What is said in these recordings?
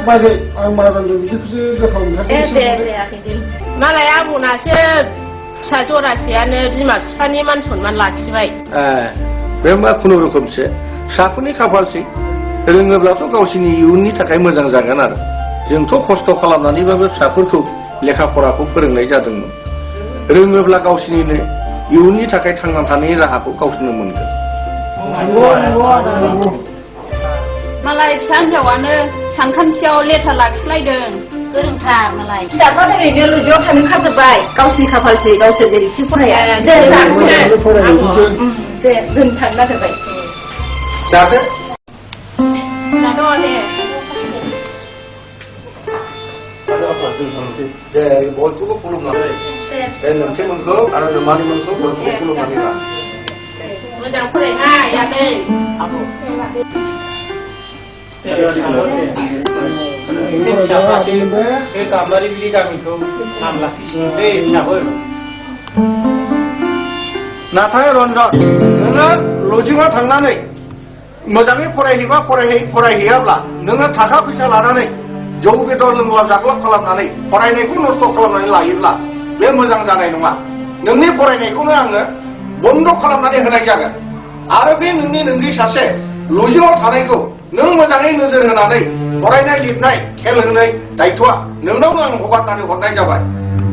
बायबाय आं माबान्दों बिदिखौसो गोथाव मालाय आबनासो फिसा जरासेयानो बिमा बिफानि मान सनमान लाखिबाय बे मा खुनुरुखुमसो फिसाफोरनि खाफालसै रोङोब्लाथ' गावसिनि इयुननि थाखाय मोजां जागोन आरो जोंथ' खस्थ' खालामनानैबाबो फिसाफोरखौ लेखा फराखौ फोरोंनाय जादोंमोन रोङोब्ला गावसिनिनो इयुननि थाखाय थांना थानायनि राहाखौ गावसोरनो मोनगोन मालाय फिसा हिनजावानो सानखान्थियाव लेथार लाखिलायदों गोरोंथार मालाय फिसाफ्रा ओरैनो लुजियाव थानो खाजोब्बाय गावसिनि खाफालसै गावसोर जेरैखि फराया दे जों थांनो नागिरबाय जादो दे बयखौबो खुलुमनानै बे मोनसे मोनखौ आरो मानि मोनखौ बयखौबो खुलुमनानै ला मोजां फरायहाय आदै गाम्बारि बिलि गामिखौ नाम लाखिसिगोनलै फिसाफोर नाथाय रन्जन नोङो लजिङाव थांनानै मोजाङै फरायहैबा फरायहैयाब्ला नोङो थाखा फैसा लानानै जौ बेदर लोंलाब जाग्लाब खालामनानै फरायनायखौ नस्थ' खालामनानै लायोब्ला बे मोजां जानाय नङा नोंनि फरायनायखौनो आङो बन्द' खालामनानै होनाय जागोन आरो बे नोंनि सासे लजिङाव थानायखौ नों मोजाङै नोजोर होनानै फरायनाय लिरनाय खेल होनाय दायथ'आ नोंनावनो आं हगारनानै हरनाय जाबाय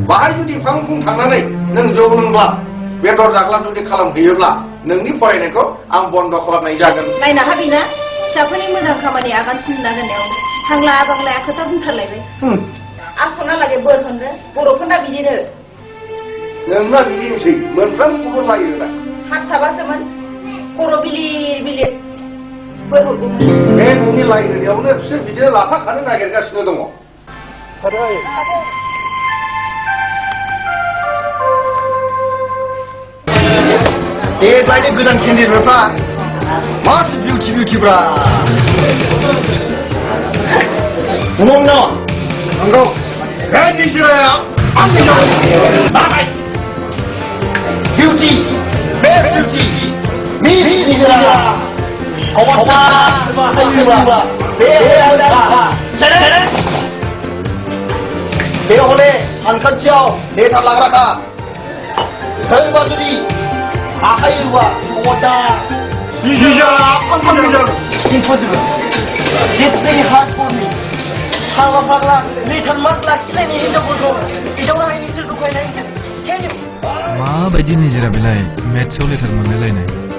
बाहाय जुदि फां फुं थांनानै नों जौ लोंब्ला बेदर जाग्ला जुदि खालामहैयोब्ला नोंनि फरायनायखौ आं बन्द' खालामनाय जागोन नायना हाबिना फिसाफोरनि मोजां खामानि आगान सुरनो नागिरनायाव थांला बांलाया खोथा बुंथारलायबाय आसना लागै बोर होनो बर'फोरना बिदिनो नोंना बिदिनोसै मोनफ्रोमखौबो लायो दा हारसाबासोमोन बर' बिलिर बिलिर बोर हरगौमोन बे नोंनि लाइ होनायावनो बिसोर बिदिनो लाफा खानो नागिरगासिनो दङ देग्लायनि गोदान केन्डिडेटफ्रा मास बिउटिब्रा नंगौ बे निजिराया आंनि बिउटि बेस्ट बिउटि मिस निजिरा बे हले सानखान्थियाव लेटार लाग्राखा सोरबा जुदि आखाइ होबा अदा impossible. It's very hard for me. Faग्ला फाग्ला लेटार मार्क लाखिलायनाय हिनजावफोरखौ हिनजावलाहाय नोंसोर दुखायनाय can you? माबायदि निजिरा बेलाय मेथ्सआव लेटार मोनलायलायनाय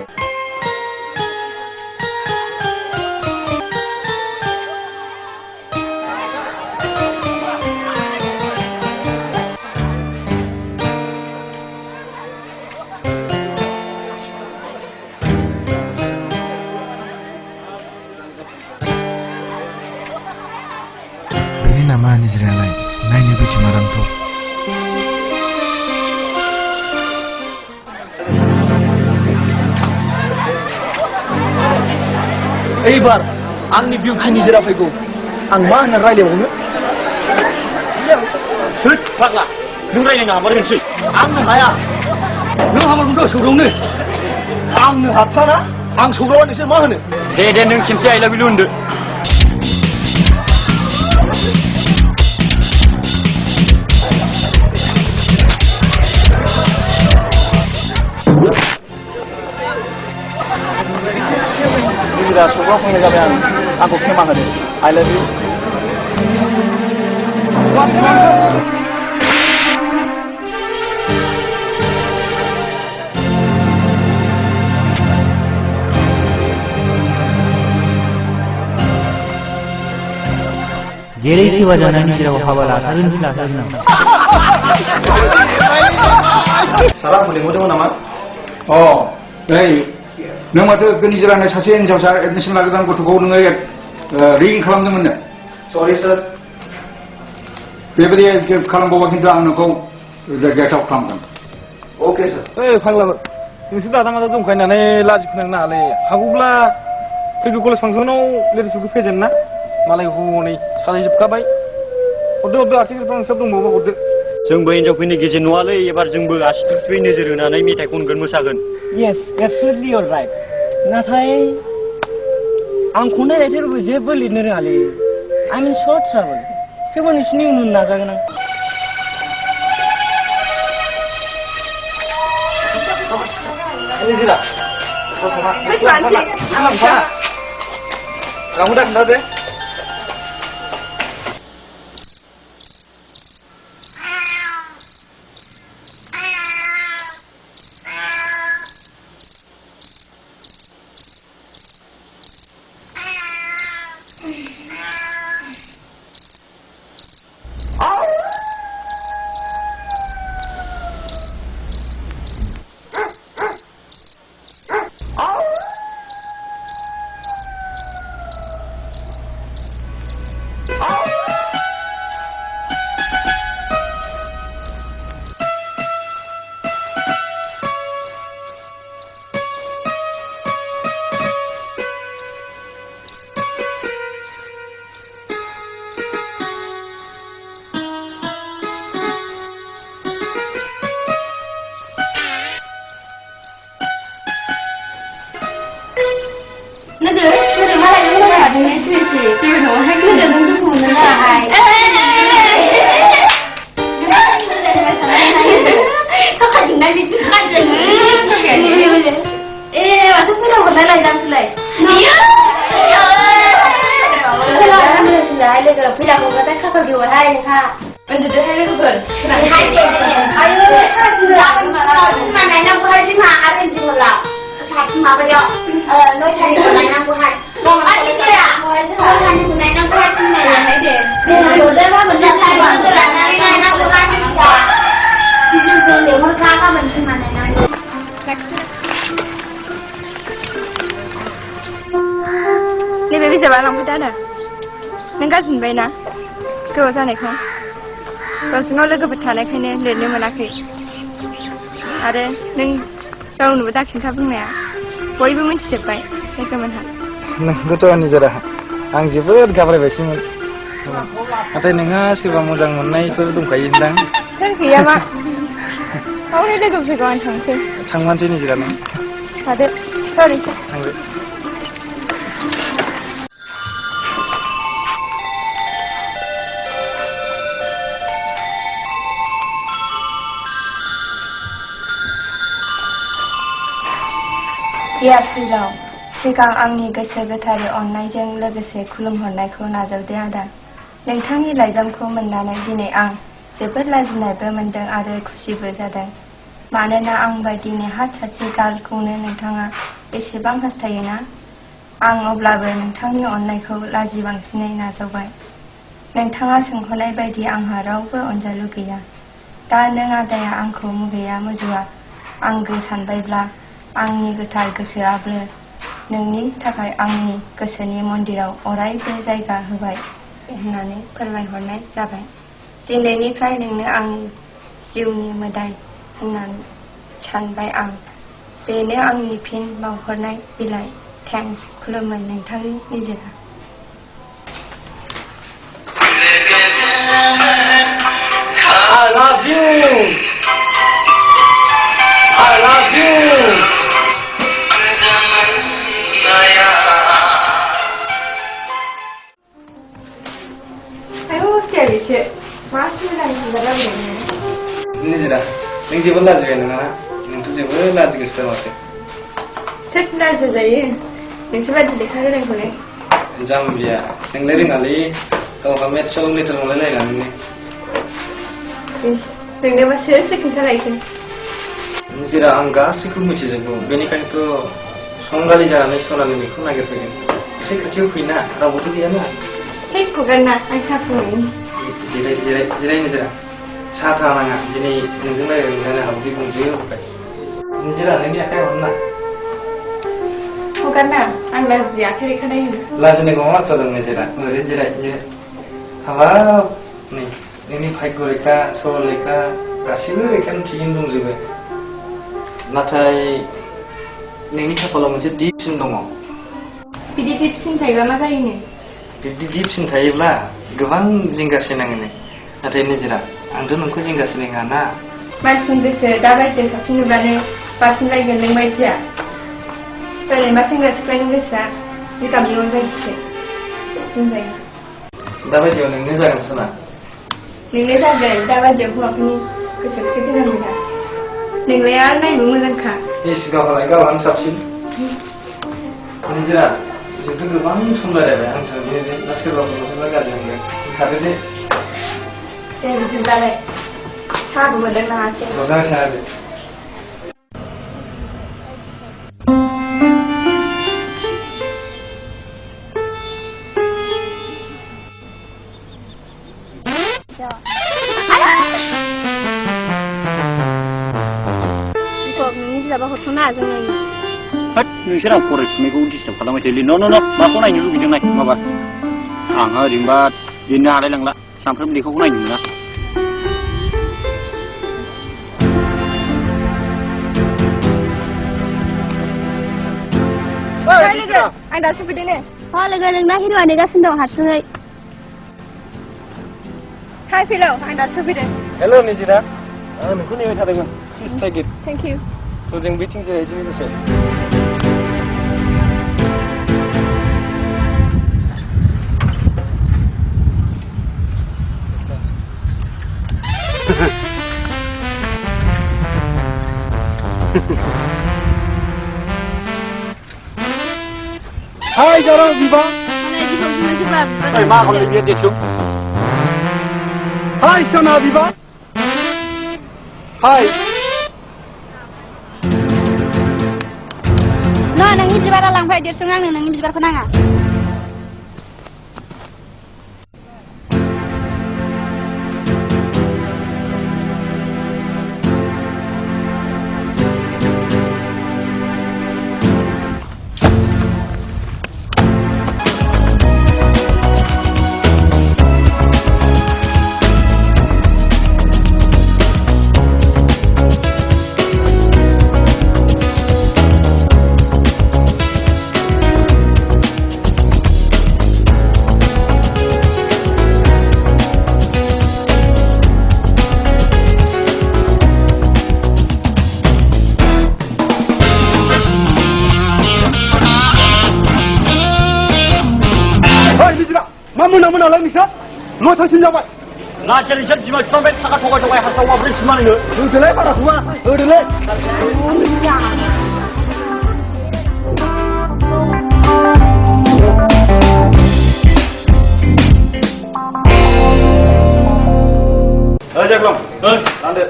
नामा निजिरायालाय नायनो बिथिमारांथ' एबार आंनि बिउटि निजिरा फैगौ आं मा होनना रायलायबावनो होद फाग्ला नों रायलायनो हामारगोनसै आंनो हाया नों हामारगोनथ' सौदावनो आंनो हाथारा आं सौदावा नोंसोर मा होनो दे नों खेमसे आइ लाभ इउ होनदो सौग्राव फैनाय जाबाय आंखौ खेमा होदो आइ लाभ इउ जेरै सेवा जानाय निजिराखौ हाबा लाथारगोन सारा लिंहरदोंमोन नामा नै नों माथो निजिरानो सासे हिनजावसा एडमिसन लागोदान गथ'खौ नोङो रिगिं खालामदोंमोननो सरि सार बेबायदि खालामबावबा खिन्थु आं नोंखौ गेट आउट खालामगोन अके सार ओइ फाग्लाफोर नोंसोर दादामादा दंखायनानै लाजि फोनांनो नाङालै हागौब्ला फैगौ कलेज फांसनाव लेडिसफोरखौ फेजेन ना मालाय हनै साजायजोबखाबाय हरदो आर्टिकेलफोर नोंसोर दंबावो हरदो जोंबो हिनजावफोरनि गेजेर नङालै एबार जोंबो आसि थुथुयै नोजोर होनानै मेथाइ खनगोन मोसागोन Yes, absolutely you're right. नाथाय आं खन्थाइ रायथाइफोरखौ जेबो लिरनो रोङालै आइ मिन स ट्राबल थेवबो नोंसिनि उन नाजागोन आं निजिरा kamu dah kenal deh नैबे बिजाबा लांफैदो आदा नों गाज्रि मोनबायना गोबाव जानायखौ गावजों लोगोफोर थानायखायनो लिरनो मोनाखै आरो नों रावनोबो दाखिन्था बुंनाया बयबो मिथिजोब्बाय लोगोमोनहा नोंगौथ' निजिरा आं जोबोद गाब्रायबायसोमोन नाथाय नोंहा सोरबा मोजां मोननायफोर दंखायो होनदां सोर गैया मा हनै लोगोफोरखौ आं थांमारसै निजिरा नों थादो सरिसै थांदो एप्रिलाव सिगां आंनि गोसो गोथारै अननायजों लोगोसे खुलुमहरनायखौ नाजावदो आदा नोंथांनि लाइजामखौ मोननानै दिनै आं जोबोद लाजिनायबो मोनदों आरो खुसिबो जादों मानोना आं बायदि नेहाथ सासे गार्लखौनो नोंथाङा एसेबां हास्थायोना आं अब्लाबो नोंथांनि अननायखौ लाजिबांसिनै नाजावबाय नोंथाङा सोंहरनाय बायदि आंहा रावबो अनजालु गैया दा नों आदाया आंखौ मुगैया मुजुवा आंगो सानबायब्ला आंनि गोथार गोसोआबो नोंनि थाखाय आंनि गोसोनि मन्दिराव अरायबो जायगा होबाय होननानै फोरमायहरनाय जाबाय दिनैनिफ्राय नोंनो आंनि जिउनि मोदाय होननानै सानबाय आं बेनो आंनि फिन बावहरनाय बिलाइ थेंक्स खुलुमो नोंथांनि निजिरा I love you I love you निजिरा नों जेबो लाजिबाय नङा नोंथ' जेबो लाजिगोसो माथो थोद लाजिया जायो नोंसोर बायदि लेखा रोङैखौलाय जाम्बिया नोंलाय रोङालै गावहा मेथ्सआव लेटार मोनलायलायनानै नोंनोबा सोर खिन्थालायखो निजिरा आं गासैखौबो मिथिजोबगौ बेनिखायनोथ' संगालि जानानै सनालि बेखौ नागिरफैदों एसे खाथियाव फैना रावबोथ' गैयाना हे हगारना आं साहा फुदुंनि जिराय निजिरा साहा थाहा नाङा दिनै नोंजों रायज्लायनो हाबदि बुंजोबो होबाय निजिरा नोंनि आखाइ हरना हगारना आं लाजिया आखाइ रेखानाय लाजिनांगौ मा बाथ्रा दं निजिरा ओरै जिराय हाबाब नै नोंनि भाग्य रेखा सल रेखा गासैबो रेखायानो थिगैनो दंजोबो नाथाय नोंनि खाफालाव मोनसे दिपसिन दङ बिदि दिपसिन थायोबा मा जायोनो बिब्दि दिपसिन थायोब्ला गोबां जिंगासिनाङोनो नाथाय निजिरा आंथ' नोंखौ जिंगासिनाङा ना मानसिनि गोसो दा बायदियाव साबसिन नुब्लानो बारसिनलायगोन नों बायदिया ओरैनोबा सेंग्रा सिख्लानि गोसोआ जिगाबनि अर बायदिसो बुंजायो। दाबायदियाव नोंनो जागोन सना। नोंलाय जागोन दाबायदियाव हौवाफोरनि गोसोखौसो गोनां मोना। नोंलाय आरो नायनो मोजांखा। ए सिगाङावलाय गावहानो साबसिन। निजिरा जोंथ' गोबां सम रायलायबाय आंजों बे सोरबाफोर नुयोब्ला गाज्रि मोनगोन थादो दे। दे बिदिब्लालाय साहाबो मोनदों नाङासै। मोजाङै थादो। नोंनि बिजाबा हरथ'ना जों नायनो। होद नोंसोर आं फरायफुनायखौ डिस्टार्ब खालामबाय थायोलै न' माखौ नायनो लुबैदों नाय माबा आंहा ओरैनोबा लिरनो हालाय लांला सानफ्रोमबो लेखाखौ नायनो मोना। लोगो आं दासो फैदों ने। लोगो नोंना हिर'आ नेगासिनो दं हारसिङै। हाय फिलौ आं दासो फैदों। हेल' निजिरा आं नोंखौ नेबाय थादोंमोन। Please take it. Thank you. तो जों बैथिं जिरायदिनि दसे। Hai jarang Viva. Hey मा खालामदों बियो देसु? Hai Sona Viva. Hai. नोंनि बिबारा लांफै देरसुं आंनो नोंनि बिबारखौ नाङा। मोनालाय नोंसोर न' थांसिन जाबाय ना नोंसोर बिमा बिफा बे थाखा थगाय हासाव माबोरै सिमायनो होदोलाय बारा थुवा होदोलाय जाग्लाम लांदो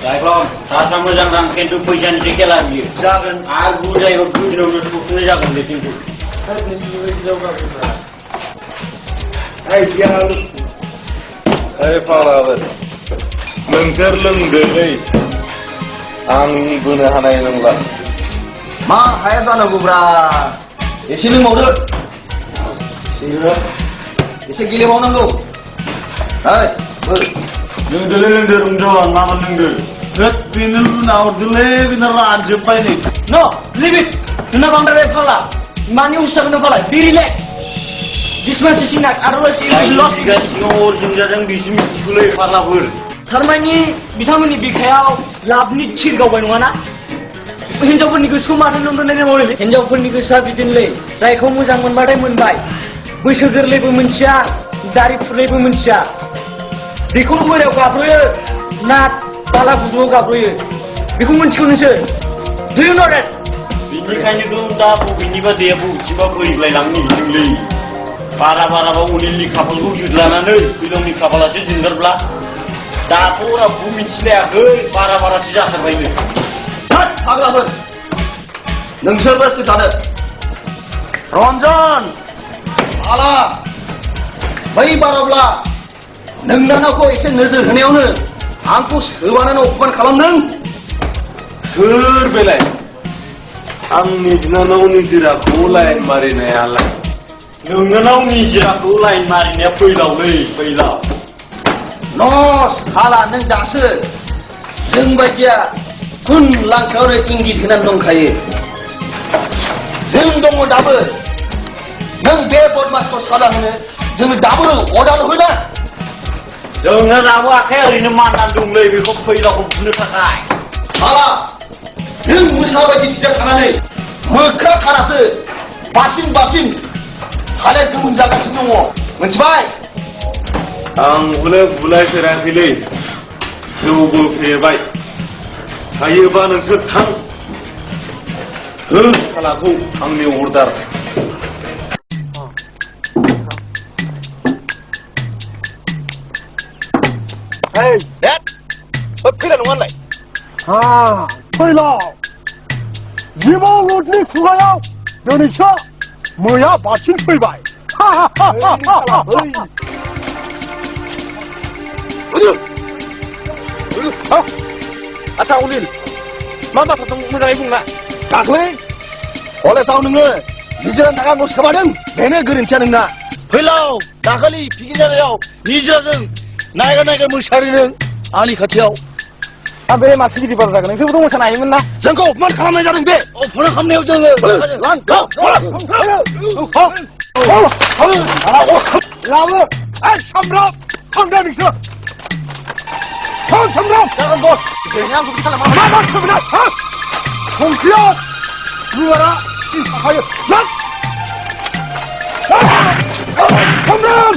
जाग्लाम सासा मोजां रां खिन्थु फैसानिसो खेला बियो जागोन आरो बुजायोबा गोदिनावनो सौफुनाय जागोन दे खिन्थु फाग्लाफोर नोंसोर लोंदोलै आं बोनो हानाय नंला मा हाया जानांगौब्रा एसे लोंबावदो एसे गेलेबावनांगौ लोंदोलै लोंदो रंजन मामोन लोंदो होद बेनो लुना हरदोलै बेनो रानजोब्बाय नै न' लिभ इट नोंना बांद्राय फाग्ला मानि उसाखौनो फाग्ला बि relax This man is not otherwise he will lost. सिङाव जोंजादों बिसि मिथिगौलै फाग्लाफोर थारमानि बिथांमोननि बिखायाव लाबनि थिर गावबाय नङाना हिनजावफोरनि गोसोखौ माथो नंदोंनाय मावोलै हिनजावफोरनि गोसोआ बिदिनोलै जायखौ मोजां मोनबाथाय मोनबाय बैसो गोरलैबो मोनथिया दारि फुरैबो मोनथिया दैखर बोरायाव गाब्रयो ना बाला गुदुङाव गाब्रयो बेखौ मोनथिगौ नोंसोर Do you know that? बिनिखायनो दा बबेनिबा दैया बबेथिंबा बोहैग्लायलांनो नागिरदोंलै बाराबा अनिलनि खाफालखौ जुदलानानै फैलावनि खाफालासो जोंगारब्ला दाथ' रावबो मिथिलायाखै बारासो जाथारबायनो फाग्लाफोर नोंसोरबो सिन्थानो रन्जन आला बै बाराब्ला नोंनानावखौ एसे नोजोर होनायावनो आंखौ सोबानानै अपमान खालामदों सोर बेलाय आंनि बिनानाव निजिराखौ लाइन मारिनायालाय नोंनाव निजिराखौ लाइन मारिनाया फैलावलै फैलाव नस हाला नों दासो जों बायदिया खुन लांखायावनो इंगित होनानै दंखायो जों दङ दाबो नों बे बदमासखौ साजा होनो जों दाबो अर्डार होना जोंना दाबो आखाइ ओरैनो माननानै दंलै बेखौ फैलावखौ बुनो थाखाय हाला नों मोसा बायदि बिदा थानानै मोख्रा थारासो बासिन थालिर गोमोन जागासिनो दङ मोनथिबाय आं हले बुलायफेराखैलै जौबो फेबाय हायोबा नोंसोर थां हो सालाखौ आंनि अर्डार Hey, Dad! खैला नङालाय फैलाव जिबाव लुटनि खुगायाव दिनैसो मैया बासिन फैबाय आच्छा अनिल मा बाथ्रा दं मोजाङै बुंना दाख्लै कलेजाव नोङो निजिरानि थाखाखौ सोमादों बेनो गोरोन्थिया नोंना फैलाव दाखालि पिकनिक जानायाव निजिराजों नायगार मोसारिदों आंनि खाथियाव बे माथो गिदिर बारा जागोन नोंसोरबोथ' मोसानो हायोमोन ना जोंखौ अपमान खालामनाय जादों बे अपमान खालामनायाव जोङो लाबो सामब्राम थांदो नोंसोर थां सामब्राम जागोन बस मा सामब्राम संख्रिया गुवारा थाखायो सामब्राम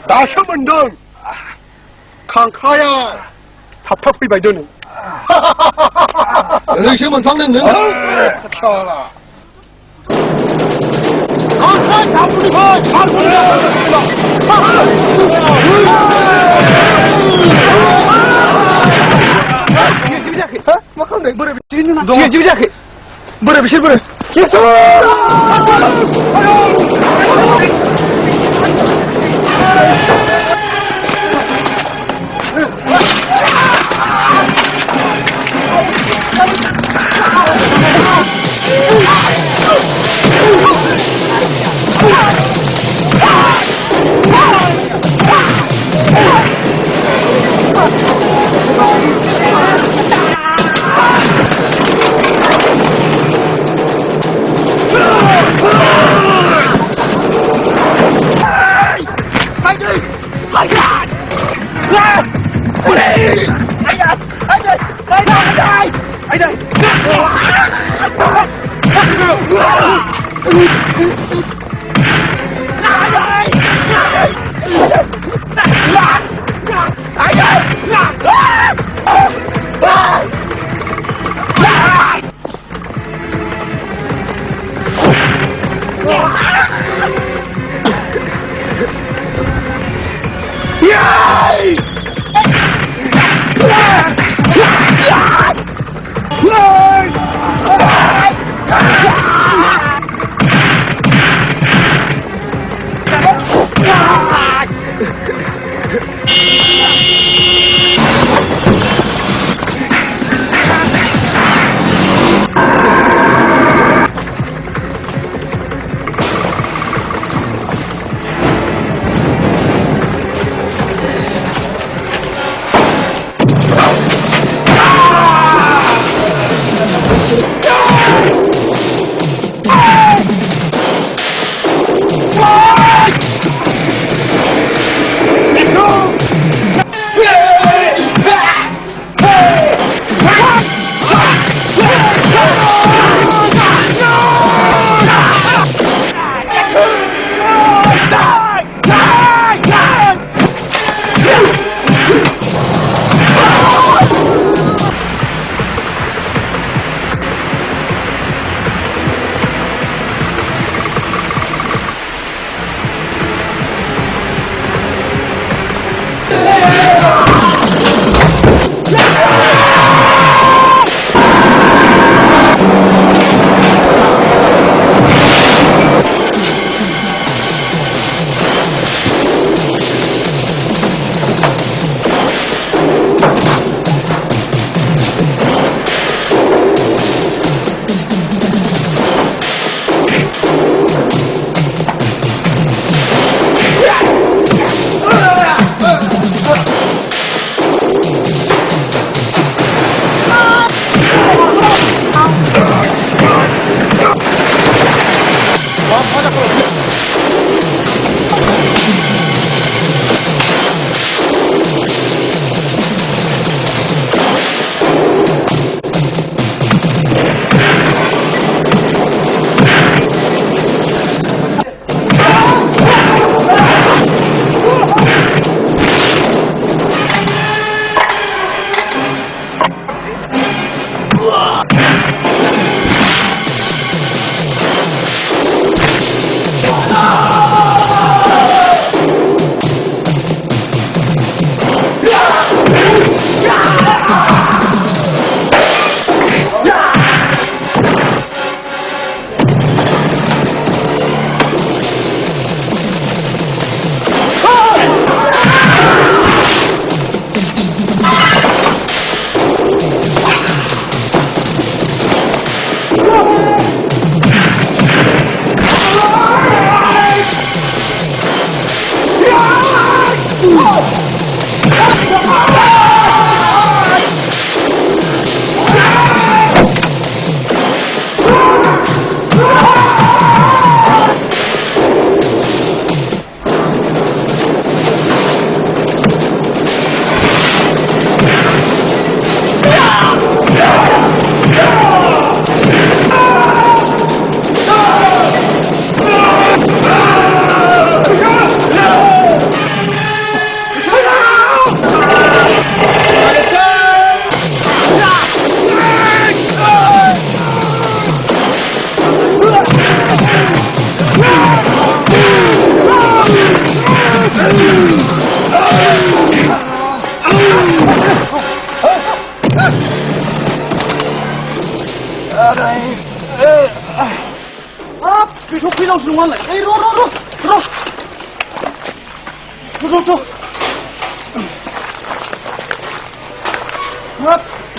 दासो मोनदों खांख्राया थाबथा फैबाय दोनै ओरैसो मोनफ्लांदों नों मा खालामदों बोरै जेबो जायाखै बोरै बिसोर बोरै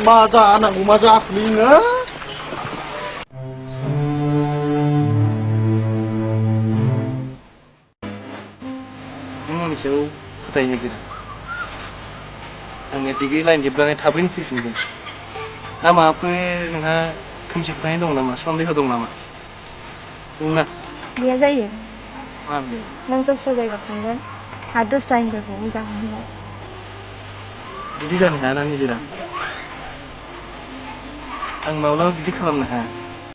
मा जानांगौ मा जाखो नोङो आंनि सायाव फोथायनो जिरा आंनि दिगै लाइन जोबनानै थाबैनो फैफिनगोन ना माबाफोर नोंहा खोमसि फोथायनाय दं नामा सन्देह दं नामा दंना गैया जायो मा बे नों दस्रा जायगायाव थांगोन आरो दस्रा हिनजावखौ मोजां मोनबाय बिदि जानो हायाना निजिरा आं माब्लाबा बिदि खालामनो हाया